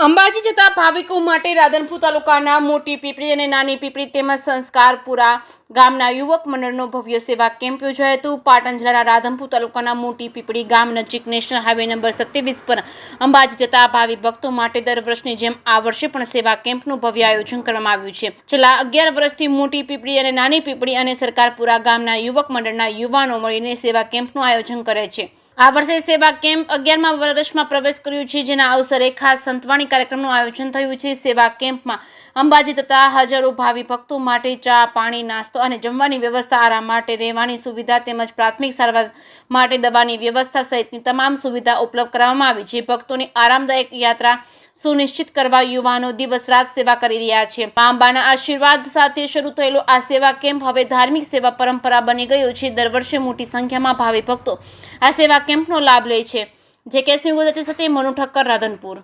અંબાજી જતા ભાવિકો માટે રાધનપુર તાલુકાના મોટી પીપળી અને નાની પીપળી તેમજ સંસ્કારપુરા ગામના યુવક મંડળનો ભવ્ય સેવા કેમ્પ યોજાયો હતો। પાટણ જિલ્લાના રાધનપુર તાલુકાના મોટી પીપળી ગામ નજીક નેશનલ હાઈવે નંબર 27 પર અંબાજી જતા ભાવિ ભક્તો માટે દર વર્ષની જેમ આ વર્ષે પણ સેવા કેમ્પનું ભવ્ય આયોજન કરવામાં આવ્યું છે। છેલ્લા 11 વર્ષથી મોટી પીપળી અને નાની પીપળી અને સરકારપુરા ગામના યુવક મંડળના યુવાનો મળીને સેવા કેમ્પનું આયોજન કરે છે। આ વર્ષે સેવા કેમ્પ 11મા વર્ષમાં પ્રવેશ કર્યો છે, જેના અવસરે ખાસ સંતવાણી કાર્યક્રમનું આયોજન થયું છે। સેવા કેમ્પમાં અંબાજી તથા હજારો ભાવિ ભક્તો માટે ચા, પાણી, નાસ્તો અને જમવાની વ્યવસ્થા, આરામ માટે રહેવાની સુવિધા તેમજ પ્રાથમિક સારવાર માટે દવાની વ્યવસ્થા સહિતની તમામ સુવિધા ઉપલબ્ધ કરવામાં આવી છે। ભક્તોની આરામદાયક યાત્રા સુનિશ્ચિત કરવા યુવાનો દિવસ રાત સેવા કરી રહ્યા છે। અંબાના આશીર્વાદ સાથે શરૂ થયેલો આ સેવા કેમ્પ હવે ધાર્મિક સેવા પરંપરા બની ગયો છે। દર વર્ષે મોટી સંખ્યામાં ભાવિ ભક્તો આ સેવા કેમ્પનો લાભ લે છે। જે કે સિંહ ગુજરાતી સાથે મનુ ઠક્કર, રાધનપુર।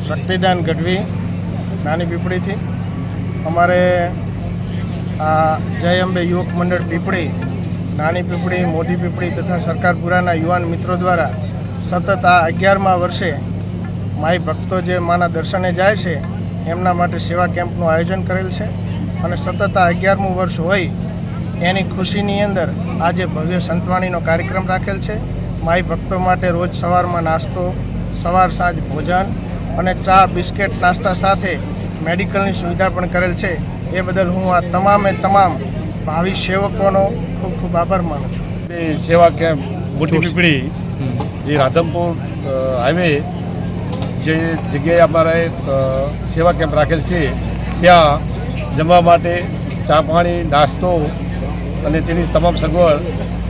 શક્તિદાન ગઢવી નાની પીપળીથી અમારે આ જય અંબે યુવક મંડળ પીપળી, નાની પીપળી, મોટી પીપળી તથા સરકારપુરાના યુવાન મિત્રો દ્વારા સતત આ 11મા વર્ષે માઈ ભક્તો જે માના દર્શને જાય છે એમના માટે સેવા કેમ્પનું આયોજન કરેલ છે અને સતત આ 11મું વર્ષ હોય એની ખુશીની અંદર આજે ભવ્ય સંતવાણીનો કાર્યક્રમ રાખેલ છે। માઈ ભક્તો માટે રોજ સવારમાં નાસ્તો, સવાર સાંજ ભોજન અને ચા, બિસ્કિટ, નાસ્તા સાથે મેડિકલની સુવિધા પણ કરેલ છે। એ બદલ હું આ તમામ ભાવિ સેવકોનો ખૂબ ખૂબ આભાર માનું છું। સેવા કેમ્પ મોટી પીપળી જે રાધનપુર હાઈવે જે જગ્યાએ અમારે સેવા કેમ્પ રાખેલ છે ત્યાં જમવા માટે ચા, પાણી, નાસ્તો અને તેની તમામ સગવડ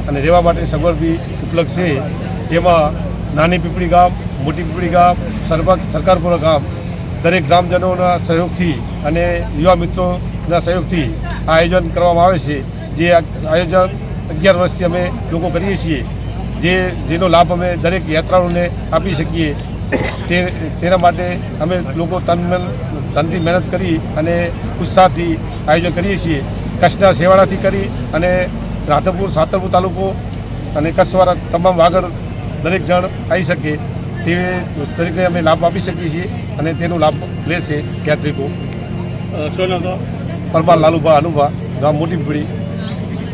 અને રહેવા માટેની સગવડ બી ઉપલબ્ધ છે। એમાં નાની પીપળી ગામ, મોટી પીપળી ગામ, સરકારપુરા ગામ દરેક ગ્રામજનોના સહયોગથી અને યુવા મિત્રોના સહયોગથી આ આયોજન કરવામાં આવે છે। જે આયોજન 11 વર્ષથી અમે લોકો કરીએ છીએ, જેનો લાભ અમે દરેક યાત્રાળુઓને આપી શકીએ તેના માટે અમે લોકો તનથી મહેનત કરી અને ઉત્સાહથી આયોજન કરીએ છીએ। કચ્છના છેવાડાથી કરી અને રાધનપુર, સાતરપુર તાલુકો અને કચ્છવાળા તમામ વાગડ દરેક જણ આવી શકે તે તરીકે અમે લાભ આપી શકીએ છીએ અને તેનો લાભ લેશે યાત્રિકો। પરમાર લાલુભા અનુભા, ગામ મોટી પીપળી।